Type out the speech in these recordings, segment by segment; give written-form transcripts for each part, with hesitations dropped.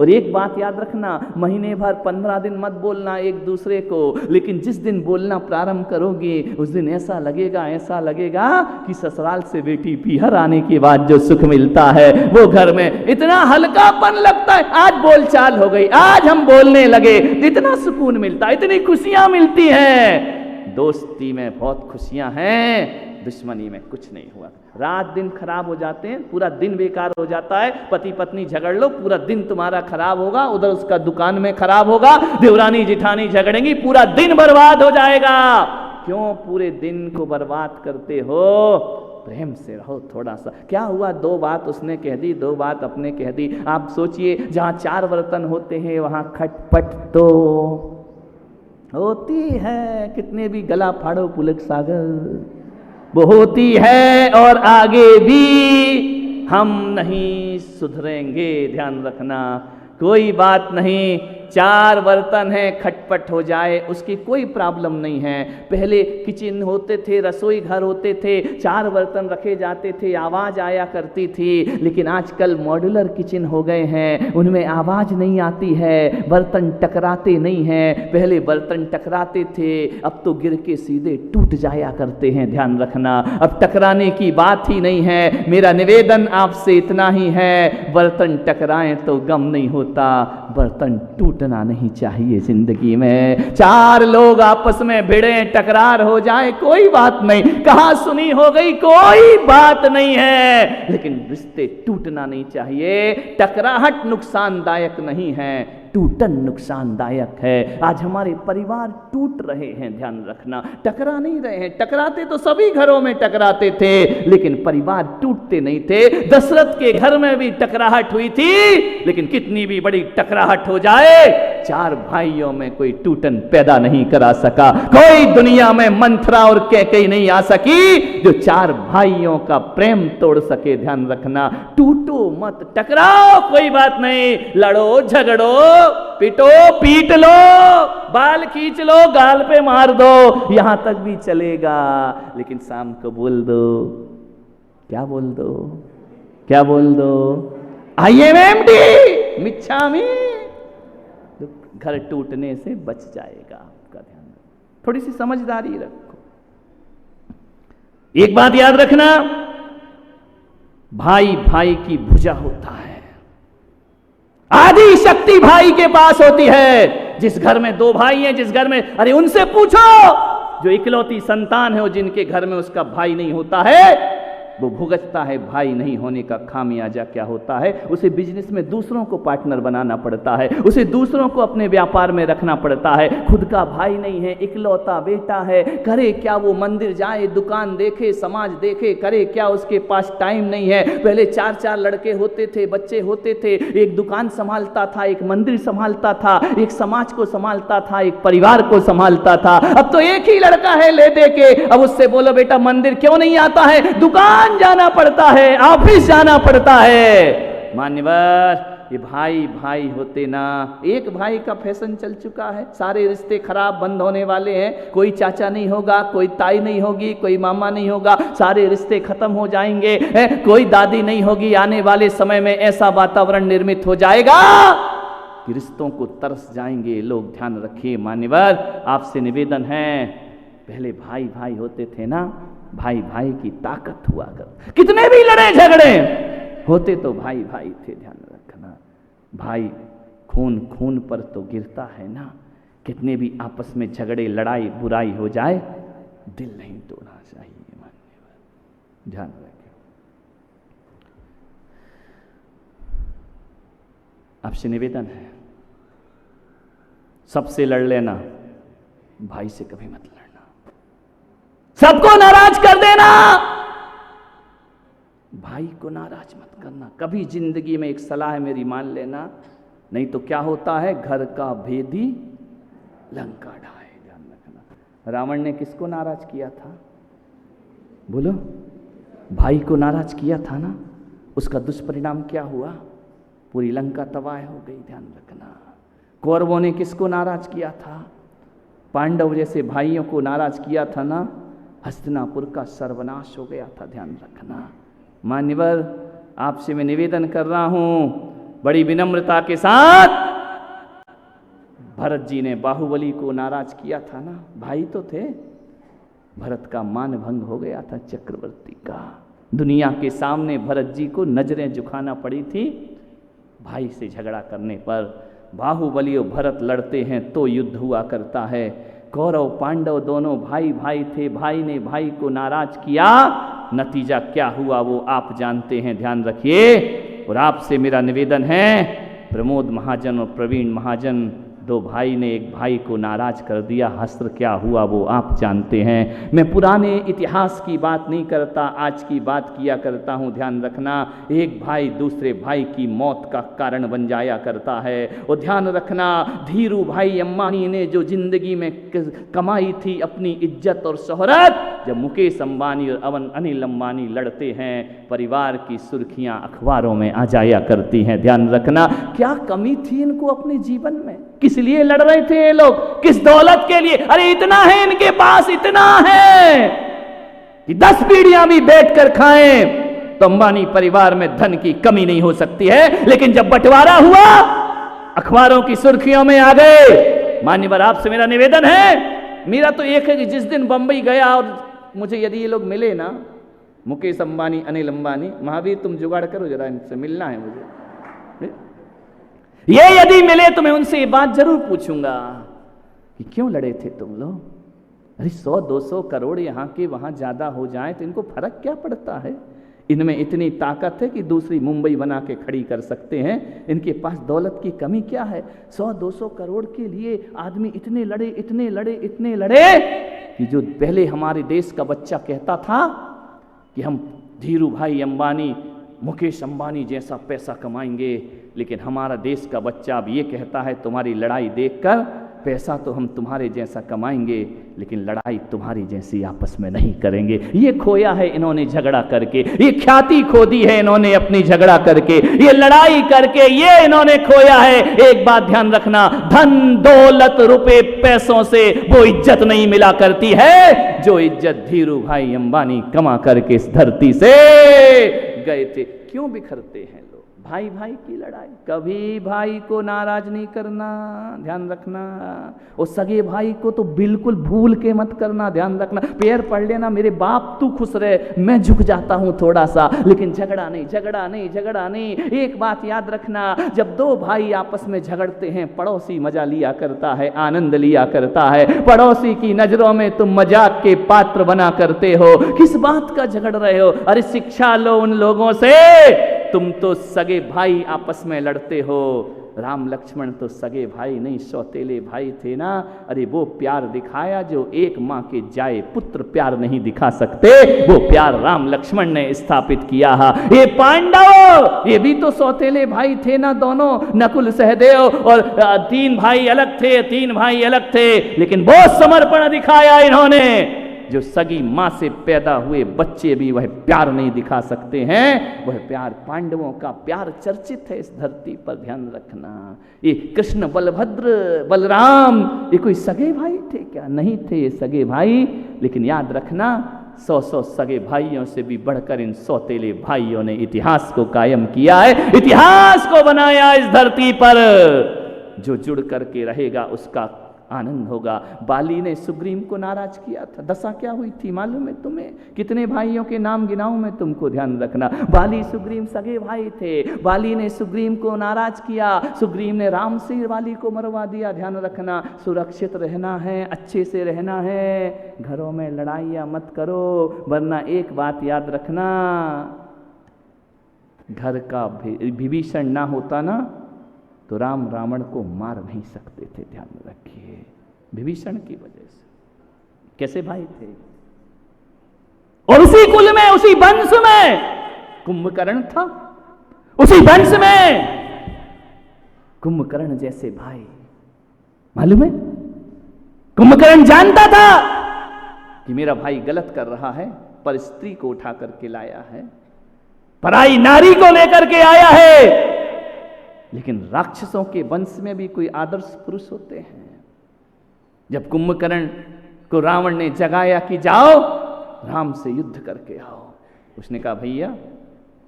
और एक बात याद रखना, महीने भर 15 दिन मत बोलना एक दूसरे को, लेकिन जिस दिन बोलना प्रारंभ करोगे उस दिन ऐसा लगेगा कि ससुराल से बेटी पीहर आने के बाद जो सुख मिलता है वो घर में इतना हल्कापन लगता है। आज बोलचाल हो गई, आज हम बोलने लगे, इतना सुकून मिलता है, इतनी खुशियां मिलती हैं। दोस्ती में बहुत खुशियां हैं, दुश्मनी में कुछ नहीं हुआ। रात दिन खराब हो जाते हैं, पूरा दिन बेकार हो जाता है। पति पत्नी झगड़ लो, पूरा दिन तुम्हारा खराब होगा, उधर उसका दुकान में खराब होगा, देवरानी जिठानी झगड़ेंगी, पूरा दिन बर्बाद हो जाएगा। क्यों पूरे दिन को बर्बाद करते हो? प्रेम से रहो थोड़ा सा। क्या हुआ, 2 बात उसने कह दी, 2 बात अपने कह दी। आप सोचिए, जहां 4 बर्तन होते हैं वहां खटपट तो होती है, कितने भी गला फाड़ो पुलक सागर, वो होती है और आगे भी हम नहीं सुधरेंगे। ध्यान रखना, कोई बात नहीं, 4 बर्तन हैं, खटपट हो जाए उसकी कोई प्रॉब्लम नहीं है। पहले किचन होते थे, रसोई घर होते थे, 4 बर्तन रखे जाते थे, आवाज आया करती थी। लेकिन आजकल मॉड्यूलर किचन हो गए हैं, उनमें आवाज नहीं आती है, बर्तन टकराते नहीं हैं। पहले बर्तन टकराते थे, अब तो गिर के सीधे टूट जाया करते हैं। ध्यान रखना, अब टकराने की बात ही नहीं है। मेरा निवेदन आपसे इतना ही है, बर्तन टकराएं तो गम नहीं होता, बर्तन टूटना नहीं चाहिए जिंदगी में। 4 लोग आपस में भिड़े, टकरार हो जाए, कोई बात नहीं, कहा सुनी हो गई, कोई बात नहीं है, लेकिन रिश्ते टूटना नहीं चाहिए। टकराहट नुकसानदायक नहीं है, टूटन नुकसानदायक है। आज हमारे परिवार टूट रहे हैं, ध्यान रखना, टकरा नहीं रहे हैं। टकराते तो सभी घरों में टकराते थे, लेकिन परिवार टूटते नहीं थे। दशरथ के घर में भी टकराहट हुई थी, लेकिन कितनी भी बड़ी टकराहट हो जाए, 4 भाइयों में कोई टूटन पैदा नहीं करा सका। कोई दुनिया में मंथरा और कैकेयी नहीं आ सकी जो 4 भाइयों का प्रेम तोड़ सके। ध्यान रखना, टूटो मत, टकराओ, कोई बात नहीं, लड़ो झगड़ो, पिटो पीट लो, बाल खींच लो, गाल पे मार दो, यहां तक भी चलेगा। लेकिन शाम को बोल दो, क्या बोल दो, क्या बोल दो, आई एम एम्प्टी मिच्छामी, घर टूटने से बच जाएगा। आपका ध्यान रखो, थोड़ी सी समझदारी रखो। एक बात याद रखना, भाई भाई की भुजा होता है, आदि शक्ति भाई के पास होती है। जिस घर में 2 भाई हैं, जिस घर में, अरे उनसे पूछो, जो इकलौती संतान है, वो जिनके घर में उसका भाई नहीं होता है, वो भुगतता है भाई नहीं होने का खामियाजा क्या होता है। उसे बिजनेस में दूसरों को पार्टनर बनाना पड़ता है, उसे दूसरों को अपने व्यापार में रखना पड़ता है। खुद का भाई नहीं है, इकलौता बेटा है, करे क्या वो? मंदिर जाए, दुकान देखे, समाज देखे, करे क्या? उसके पास टाइम नहीं है। पहले 4-4 लड़के होते थे, बच्चे होते थे, एक दुकान संभालता था, एक मंदिर संभालता था, एक समाज को संभालता था, एक परिवार को संभालता था। अब तो एक ही लड़का है ले दे के, अब उससे बोलो बेटा मंदिर क्यों नहीं आता है? दुकान जाना पड़ता है, ऑफिस जाना पड़ता है। मान्यवर, ये भाई भाई होते ना, एक भाई का फैशन चल चुका है, सारे रिश्ते खराब बंद होने वाले हैं। कोई चाचा नहीं होगा, कोई ताई नहीं होगी, कोई मामा नहीं होगा, सारे रिश्ते खत्म हो जाएंगे। कोई दादी नहीं होगी। आने वाले समय में ऐसा वातावरण निर्मित हो जाएगा कि रिश्तों को तरस जाएंगे लोग। ध्यान रखिए मान्यवर, आपसे निवेदन है, पहले भाई भाई होते थे ना, भाई भाई की ताकत हुआ कर, कितने भी लड़े झगड़े होते तो भाई भाई थे। ध्यान रखना, भाई खून खून पर तो गिरता है ना। कितने भी आपस में झगड़े, लड़ाई, बुराई हो जाए, दिल नहीं तोड़ना चाहिए। मान्यवर ध्यान रखें। आपसे निवेदन है, सबसे लड़ लेना, भाई से कभी मत लड़ना। सबको नाराज कर देना, भाई को नाराज मत करना कभी। जिंदगी में एक सलाह है मेरी, मान लेना, नहीं तो क्या होता है, घर का भेदी लंका ढाए। ध्यान रखना, रावण ने किसको नाराज किया था? बोलो, भाई को नाराज किया था ना। उसका दुष्परिणाम क्या हुआ? पूरी लंका तबाह हो गई। ध्यान रखना, कौरवों ने किसको नाराज किया था? पांडव जैसे भाइयों को नाराज किया था ना, हस्तिनापुर का सर्वनाश हो गया था। ध्यान रखना मान्यवर, आपसे मैं निवेदन कर रहा हूं, बड़ी विनम्रता के साथ भरत जी ने बाहुबली को नाराज किया था ना, भाई तो थे। भरत का मान भंग हो गया था चक्रवर्ती का। दुनिया के सामने भरत जी को नजरें झुकाना पड़ी थी भाई से झगड़ा करने पर। बाहुबली और भरत लड़ते हैं तो युद्ध हुआ करता है। कौरव पांडव दोनों भाई भाई थे, भाई ने भाई को नाराज किया, नतीजा क्या हुआ वो आप जानते हैं, ध्यान रखिए। और आपसे मेरा निवेदन है, प्रमोद महाजन और प्रवीण महाजन, दो भाई ने एक भाई को नाराज कर दिया, हस्त्र क्या हुआ वो आप जानते हैं। मैं पुराने इतिहास की बात नहीं करता, आज की बात किया करता हूँ, ध्यान रखना। एक भाई दूसरे भाई की मौत का कारण बन जाया करता है। और ध्यान रखना, धीरू भाई अंबानी ने जो जिंदगी में कमाई थी अपनी इज्जत और शोहरत, जब मुकेश अंबानी और अनिल अंबानी लड़ते हैं, परिवार की सुर्खियां अखबारों में आ जाया करती हैं। ध्यान रखना, क्या कमी थी इनको अपने जीवन में, किस लिए लड़ रहे थे ये लोग, किस दौलत के लिए? अरे इतना है इनके पास, इतना है कि 10 पीढ़ियां भी बैठकर खाएं तो अंबानी परिवार में धन की कमी नहीं हो सकती है। लेकिन जब बंटवारा हुआ, अखबारों की सुर्खियों में आ गए। मान्यवर, आपसे मेरा निवेदन है, मेरा तो एक है कि जिस दिन बंबई गया और मुझे यदि ये लोग मिले ना, मुकेश अंबानी, अनिल अंबानी, महावीर तुम जुगाड़ करो जरा, इनसे मिलना है मुझे। ये यदि मिले तो मैं उनसे ये बात जरूर पूछूंगा कि क्यों लड़े थे तुम लोग। अरे 100-200 करोड़ यहाँ के वहाँ ज्यादा हो जाए तो इनको फर्क क्या पड़ता है? इनमें इतनी ताकत है कि दूसरी मुंबई बना के खड़ी कर सकते हैं। इनके पास दौलत की कमी क्या है? 100-200 करोड़ के लिए आदमी इतने लड़े, इतने लड़े, इतने लड़े कि जो पहले हमारे देश का बच्चा कहता था कि हम धीरू भाई अंबानी, मुकेश अंबानी जैसा पैसा कमाएंगे, लेकिन हमारा देश का बच्चा अब ये कहता है तुम्हारी लड़ाई देखकर, पैसा तो हम तुम्हारे जैसा कमाएंगे लेकिन लड़ाई तुम्हारी जैसी आपस में नहीं करेंगे। ये खोया है इन्होंने झगड़ा करके, ये ख्याति खो दी है इन्होंने अपनी झगड़ा करके, ये लड़ाई करके ये इन्होंने खोया है। एक बात ध्यान रखना, धन दौलत रुपए पैसों से वो इज्जत नहीं मिला करती है जो इज्जत धीरू भाई अंबानी कमा करके इस धरती से गए थे। क्यों बिखरते हैं लोग? भाई भाई की लड़ाई, कभी भाई को नाराज नहीं करना, ध्यान रखना। और सगे भाई को तो बिल्कुल भूल के मत करना, ध्यान रखना। पैर पड़ लेना, मेरे बाप तू खुश रहे, मैं झुक जाता हूं थोड़ा सा, लेकिन झगड़ा नहीं, झगड़ा नहीं, झगड़ा नहीं। एक बात याद रखना, जब दो भाई आपस में झगड़ते हैं, पड़ोसी मजा लिया करता है, आनंद लिया करता है। पड़ोसी की नजरों में तुम मजाक के पात्र बना करते हो। किस बात का झगड़ रहे हो? अरे शिक्षा लो उन लोगों से, तुम तो सगे भाई आपस में लड़ते हो। राम लक्ष्मण तो सगे भाई नहीं, सौतेले भाई थे ना। अरे वो प्यार दिखाया जो एक माँ के जाए पुत्र प्यार नहीं दिखा सकते, वो प्यार राम लक्ष्मण ने स्थापित किया है। ये पांडव, ये भी तो सौतेले भाई थे ना दोनों, नकुल सहदेव, और 3 भाई अलग थे, 3 भाई अलग थे, लेकिन बहुत समर्पण दिखाया इन्होंने। जो सगी मां से पैदा हुए बच्चे भी वह प्यार नहीं दिखा सकते हैं, वह प्यार पांडवों का प्यार चर्चित है इस धरती पर, ध्यान रखना। ये कृष्ण, बलभद्र, बलराम, ये कोई सगे भाई थे क्या? नहीं थे ये सगे भाई। लेकिन याद रखना, 100 सगे भाइयों से भी बढ़कर इन सौतेले भाइयों ने इतिहास को कायम किया है, इतिहास को बनाया इस धरती पर। जो जुड़ करके रहेगा उसका आनंद होगा। बाली ने सुग्रीव को नाराज किया था, दशा क्या हुई थी मालूम है तुम्हें? कितने भाइयों के नाम गिनाऊं मैं तुमको, ध्यान रखना। बाली सुग्रीव सगे भाई थे। बाली ने सुग्रीव को नाराज किया, सुग्रीव ने राम से बाली को मरवा दिया। ध्यान रखना, सुरक्षित रहना है, अच्छे से रहना है, घरों में लड़ाइयाँ मत करो, वरना एक बात याद रखना, घर का विभीषण ना होता ना तो राम रावण को मार नहीं सकते थे, ध्यान रखिए, विभीषण की वजह से। कैसे भाई थे? और उसी कुल में, उसी वंश में कुंभकर्ण था, उसी वंश में कुंभकर्ण जैसे भाई, मालूम है? कुंभकर्ण जानता था कि मेरा भाई गलत कर रहा है, पर स्त्री को उठा करके लाया है, पराई नारी को लेकर के आया है। लेकिन राक्षसों के वंश में भी कोई आदर्श पुरुष होते हैं। जब कुंभकर्ण को रावण ने जगाया कि जाओ राम से युद्ध करके आओ, उसने कहा भैया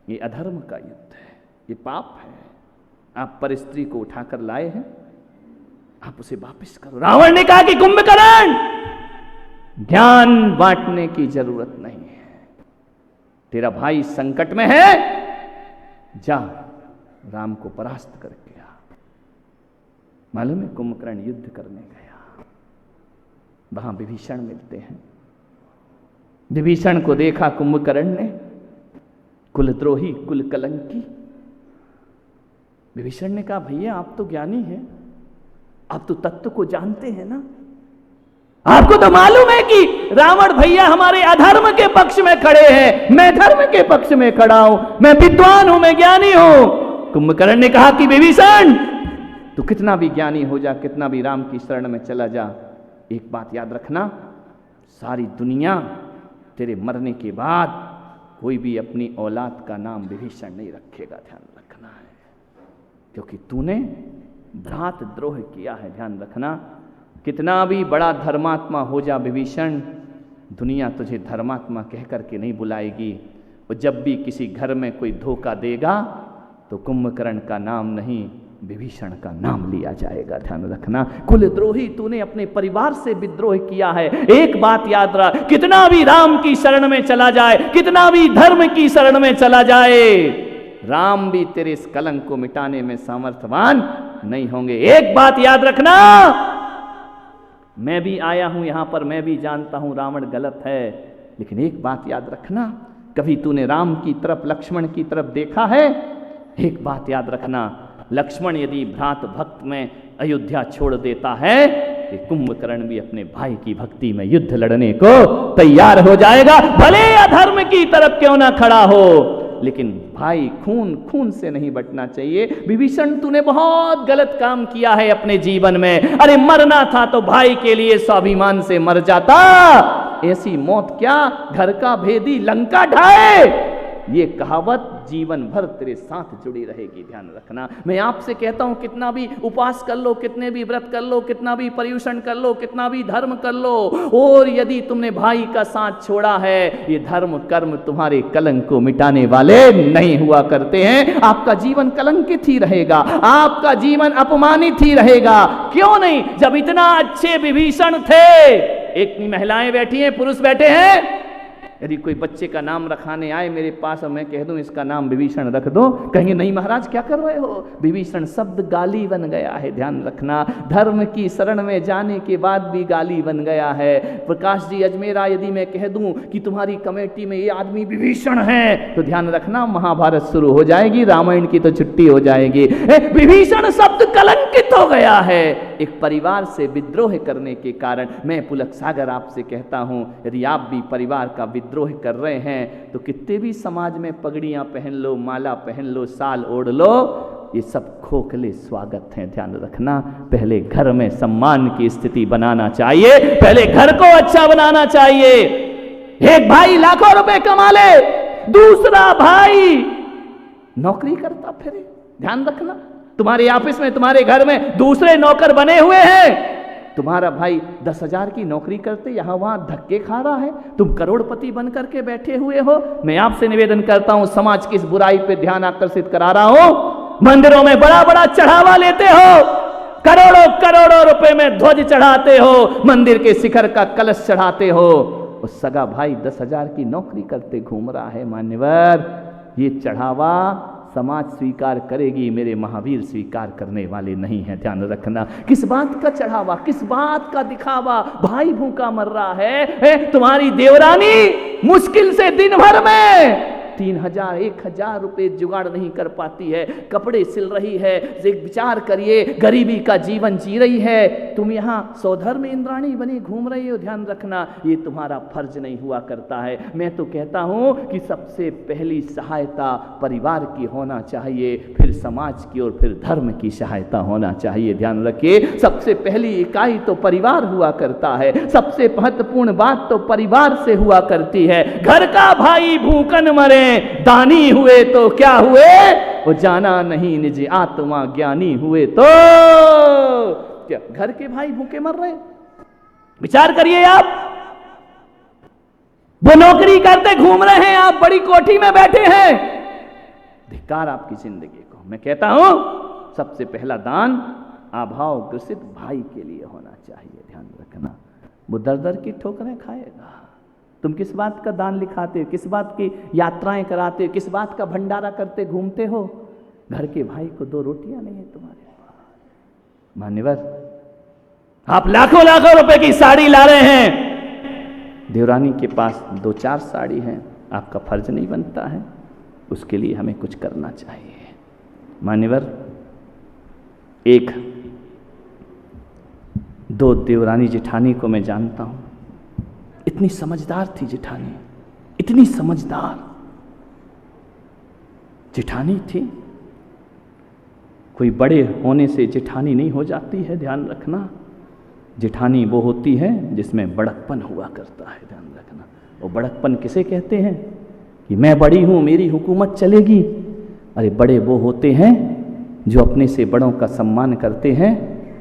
ये अधर्म का युद्ध है, ये पाप है, आप पर स्त्री को उठाकर लाए हैं, आप उसे वापस करो। रावण ने कहा कि कुंभकर्ण, ज्ञान बांटने की जरूरत नहीं है, तेरा भाई संकट में है, जा राम को परास्त करके आ। मालूम है कुंभकर्ण युद्ध करने गया, वहां विभीषण मिलते हैं। विभीषण को देखा कुंभकर्ण ने, कुलद्रोही कुल कलंकी। विभीषण ने कहा भैया आप तो ज्ञानी हैं, आप तो तत्व को जानते हैं ना, आपको तो मालूम है कि रावण भैया हमारे अधर्म के पक्ष में खड़े हैं, मैं धर्म के पक्ष में खड़ा हूं, मैं विद्वान हूं, मैं ज्ञानी हूं। कुंभकर्ण ने कहा कि विभीषण तू कितना भी ज्ञानी हो जा, कितना भी राम की शरण में चला जा, एक बात याद रखना, सारी दुनिया तेरे मरने के बाद कोई भी अपनी औलाद का नाम विभीषण नहीं रखेगा, ध्यान रखना है, क्योंकि तूने भ्रातद्रोह किया है। ध्यान रखना, कितना भी बड़ा धर्मात्मा हो जा विभीषण, दुनिया तुझे धर्मात्मा कह करके नहीं बुलाएगी। और जब भी किसी घर में कोई धोखा देगा तो कुंभकर्ण का नाम नहीं, विभीषण का नाम लिया जाएगा। ध्यान रखना, कुलद्रोही तूने अपने परिवार से विद्रोह किया है। एक बात याद रख, कितना भी राम की शरण में चला जाए, कितना भी धर्म की शरण में चला जाए, राम भी तेरे इस कलंक को मिटाने में सामर्थ्यवान नहीं होंगे। एक बात याद रखना, मैं भी आया हूं यहां पर, मैं भी जानता हूं रावण गलत है, लेकिन एक बात याद रखना, कभी तूने राम की तरफ, लक्ष्मण की तरफ देखा है? एक बात याद रखना, लक्ष्मण यदि भ्रात भक्त में अयोध्या छोड़ देता है तो कुंभकर्ण भी अपने भाई की भक्ति में युद्ध लड़ने को तैयार हो जाएगा, भले अधर्म की तरफ क्यों ना खड़ा हो, लेकिन भाई खून खून से नहीं बटना चाहिए। विभीषण तूने बहुत गलत काम किया है अपने जीवन में, अरे मरना था तो भाई के लिए स्वाभिमान से मर जाता, ऐसी मौत क्या घर का भेदी लंका ढाए, ये कहावत जीवन भर तेरे साथ जुड़ी रहेगी। ध्यान रखना, मैं आपसे कहता हूं कितना भी उपास कर लो, कितने भी व्रत कर लो, कितना भी पर्युषण कर लो, कितना भी धर्म कर लो, और यदि तुमने भाई का साथ छोड़ा है, ये धर्म कर्म तुम्हारे कलंक को मिटाने वाले नहीं हुआ करते हैं। आपका जीवन कलंकित ही रहेगा, आपका जीवन अपमानित ही रहेगा। क्यों नहीं, जब इतना अच्छे विभीषण थे, एक महिलाएं बैठी हैं, पुरुष बैठे हैं, यदि कोई बच्चे का नाम रखाने आए मेरे पास और मैं कह दूं इसका नाम विभीषण रख दो, कहेंगे नहीं महाराज क्या कर रहे हो, विभीषण शब्द गाली बन गया है। ध्यान रखना, धर्म की शरण में जाने के बाद भी गाली बन गया है। प्रकाश जी अजमेरा, यदि मैं कह दूं कि तुम्हारी कमेटी में ये आदमी विभीषण है, तो ध्यान रखना महाभारत शुरू हो जाएगी, रामायण की तो छुट्टी हो जाएगी। विभीषण शब्द कलंकित हो गया है एक परिवार से विद्रोह करने के कारण। मैं पुलक सागर आपसे कहता हूं, यदि आप भी परिवार का विद्रोह कर रहे हैं तो कितने भी समाज में पगड़ियां पहन लो, माला पहन लो, साल ओढ़ लो, ये सब खोखले स्वागत हैं। ध्यान रखना, पहले घर में सम्मान की स्थिति बनाना चाहिए, पहले घर को अच्छा बनाना चाहिए। एक भाई लाखों रुपए कमा ले, दूसरा भाई नौकरी करता फिरे। ध्यान रखना, तुम्हारे ऑफिस में, तुम्हारे घर में दूसरे नौकर बने हुए हैं, तुम्हारा भाई 10,000 की नौकरी करते यहां वहां धक्के खा रहा है, तुम करोड़पति बन करके बैठे हुए हो। मैं आपसे निवेदन करता हूं, समाज की इस बुराई पे ध्यान आकर्षित करा रहा हूं, मंदिरों में बड़ा बड़ा चढ़ावा लेते हो, करोड़ों करोड़ों रुपए में ध्वज चढ़ाते हो, मंदिर के शिखर का कलश चढ़ाते हो, उस सगा भाई 10,000 की नौकरी करते घूम रहा है। मान्यवर, ये चढ़ावा समाज स्वीकार करेगी, मेरे महावीर स्वीकार करने वाले नहीं हैं। ध्यान रखना, किस बात का चढ़ावा, किस बात का दिखावा, भाई भूखा मर रहा है, तुम्हारी देवरानी मुश्किल से दिन भर में 3,000 1,000 रुपए जुगाड़ नहीं कर पाती है, कपड़े सिल रही है, एक विचार करिए, गरीबी का जीवन जी रही है, तुम यहाँ सौधर में इंद्राणी बनी घूम रही हो। ध्यान रखना, ये तुम्हारा फर्ज नहीं हुआ करता है। मैं तो कहता हूं कि सबसे पहली सहायता परिवार की होना चाहिए, फिर समाज की और फिर धर्म की सहायता होना चाहिए। ध्यान रखिए, सबसे पहली इकाई तो परिवार हुआ करता है, सबसे महत्वपूर्ण बात तो परिवार से हुआ करती है। घर का भाई भूखन मरे, दानी हुए तो क्या हुए, वो जाना नहीं निज आत्मा ज्ञानी हुए तो क्या। घर के भाई भूखे मर रहे, विचार करिए आप, वो नौकरी करते घूम रहे हैं, आप बड़ी कोठी में बैठे हैं, धिक्कार आपकी जिंदगी को। मैं कहता हूं सबसे पहला दान अभाव ग्रसित भाई के लिए होना चाहिए, ध्यान रखना। वो दर दर की ठोकरें खाएगा। तुम किस बात का दान लिखाते हो, किस बात की यात्राएं कराते हो, किस बात का भंडारा करते घूमते हो? घर के भाई को 2 रोटियां नहीं है तुम्हारे पास। मान्यवर, आप लाखों लाखों रुपए की साड़ी ला रहे हैं, देवरानी के पास 2-4 साड़ी हैं, आपका फर्ज नहीं बनता है? उसके लिए हमें कुछ करना चाहिए। मान्यवर, 2 देवरानी जेठानी को मैं जानता हूं, इतनी समझदार थी जेठानी, इतनी समझदार जेठानी थी। कोई बड़े होने से जेठानी नहीं हो जाती है, ध्यान रखना। जेठानी वो होती है जिसमें बड़कपन हुआ करता है, ध्यान रखना। वो बड़कपन किसे कहते हैं कि मैं बड़ी हूं, मेरी हुकूमत चलेगी। अरे बड़े वो होते हैं जो अपने से बड़ों का सम्मान करते हैं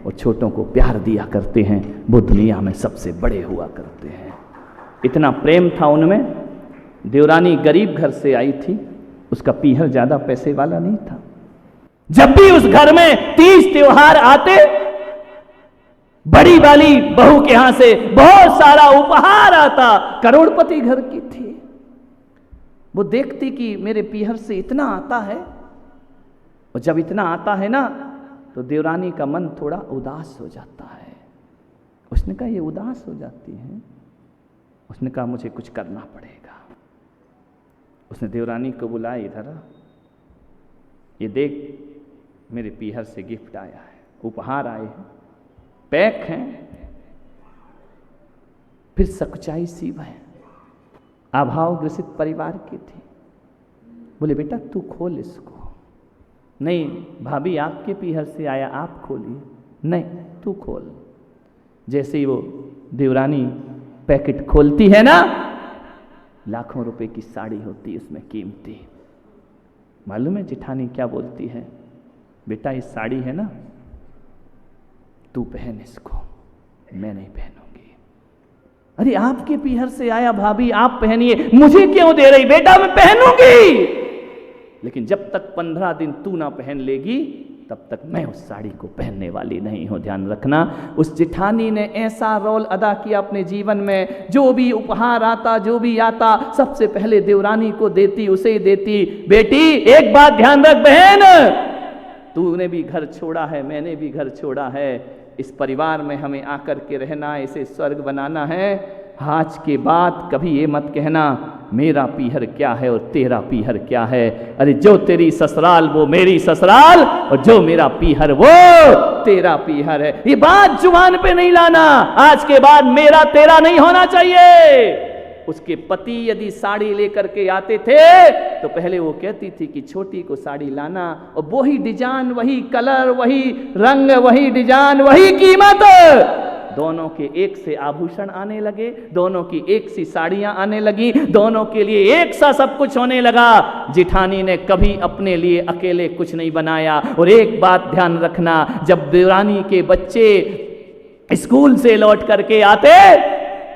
और छोटों को प्यार दिया करते हैं, वो दुनिया में सबसे बड़े हुआ करते हैं। इतना प्रेम था उनमें। देवरानी गरीब घर से आई थी, उसका पीहर ज्यादा पैसे वाला नहीं था। जब भी उस घर में तीज त्योहार आते, बड़ी वाली बहू के यहां से बहुत सारा उपहार आता। करोड़पति घर की थी। वो देखती कि मेरे पीहर से इतना आता है, और जब इतना आता है ना तो देवरानी का मन थोड़ा उदास हो जाता है। उसने कहा ये उदास हो जाती है। उसने कहा मुझे कुछ करना पड़ेगा। उसने देवरानी को बुलाया, इधर आ, ये देख मेरे पीहर से गिफ्ट आया है, उपहार आए हैं, पैक हैं। फिर सकुचाई सी वह अभाव ग्रसित परिवार की थी। बोले बेटा तू खोल इसको। नहीं भाभी आपके पीहर से आया, आप खोलिए। नहीं तू खोल। जैसे ही वो देवरानी पैकेट खोलती है ना, लाखों रुपए की साड़ी होती उसमें कीमती। मालूम है जेठानी क्या बोलती है? बेटा ये साड़ी है ना, तू पहन इसको, मैं नहीं पहनूंगी। अरे आपके पीहर से आया भाभी, आप पहनिए, मुझे क्यों दे रही? बेटा मैं पहनूंगी, लेकिन जब तक 15 दिन तू ना पहन लेगी तब तक मैं उस साड़ी को पहनने वाली नहीं हूं। ध्यान रखना। उस जेठानी ने ऐसा रोल अदा किया अपने जीवन में, जो भी उपहार आता, जो भी आता, सबसे पहले देवरानी को देती, उसे ही देती। बेटी एक बात ध्यान रख बहन, तूने भी घर छोड़ा है, मैंने भी घर छोड़ा है, इस परिवार में हमें आकर के रहना है, इसे स्वर्ग बनाना है। आज के बाद कभी ये मत कहना मेरा पीहर क्या है और तेरा पीहर क्या है। अरे जो तेरी ससुराल वो मेरी ससुराल, और जो मेरा पीहर वो तेरा पीहर है। ये बात जुबान पे नहीं लाना। आज के बाद मेरा तेरा नहीं होना चाहिए। उसके पति यदि साड़ी लेकर के आते थे तो पहले वो कहती थी कि छोटी को साड़ी लाना, और वही डिजाइन, वही कलर, वही रंग, वही डिजाइन, वही कीमत। दोनों के एक से आभूषण आने लगे, दोनों की एक सी साड़ियां आने लगी, दोनों के लिए एक सा सब कुछ होने लगा। जेठानी ने कभी अपने लिए अकेले कुछ नहीं बनाया। और एक बात ध्यान रखना, जब देवरानी के बच्चे स्कूल से लौट करके आते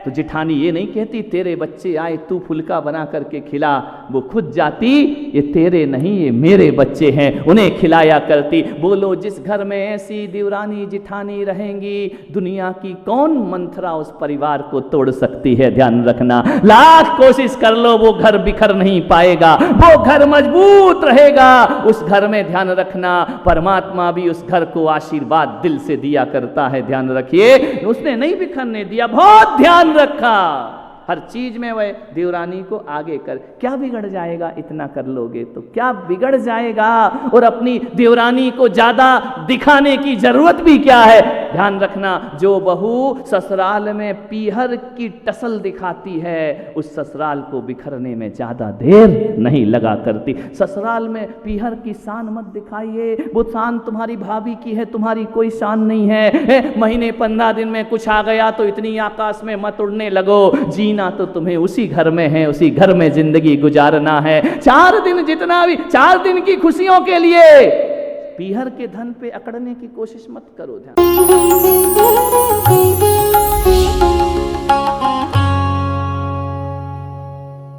तो जेठानी ये नहीं कहती तेरे बच्चे आए तू फुल्का बना करके खिला, वो खुद जाती, ये तेरे नहीं ये मेरे बच्चे हैं, उन्हें खिलाया करती। बोलो जिस घर में ऐसी देवरानी जेठानी रहेंगी, दुनिया की कौन मंथरा उस परिवार को तोड़ सकती है। ध्यान रखना। लाख कोशिश कर लो वो घर बिखर नहीं पाएगा, वो घर मजबूत रहेगा। उस घर में ध्यान रखना परमात्मा भी उस घर को आशीर्वाद दिल से दिया करता है। ध्यान रखिए, उसने नहीं बिखरने दिया, बहुत ध्यान रखा। हर चीज में वह देवरानी को आगे कर। क्या बिगड़ जाएगा इतना कर लोगे तो? क्या बिगड़ जाएगा? और अपनी देवरानी को ज्यादा दिखाने की जरूरत भी क्या है? ध्यान रखना, जो बहू ससुराल में पीहर की टसल दिखाती है, उस ससुराल को बिखरने में ज्यादा देर नहीं लगा करती। ससुराल में पीहर की शान मत दिखाइए, वो शान तुम्हारी भाभी की है, तुम्हारी कोई शान नहीं है। महीने 15 दिन में कुछ आ गया तो इतनी आकाश में मत उड़ने लगो। जीना तो तुम्हें उसी घर में है, उसी घर में जिंदगी गुजारना है। 4 दिन जितना भी, 4 दिन की खुशियों के लिए पीहर के धन पे अकड़ने की कोशिश मत करो। ध्यान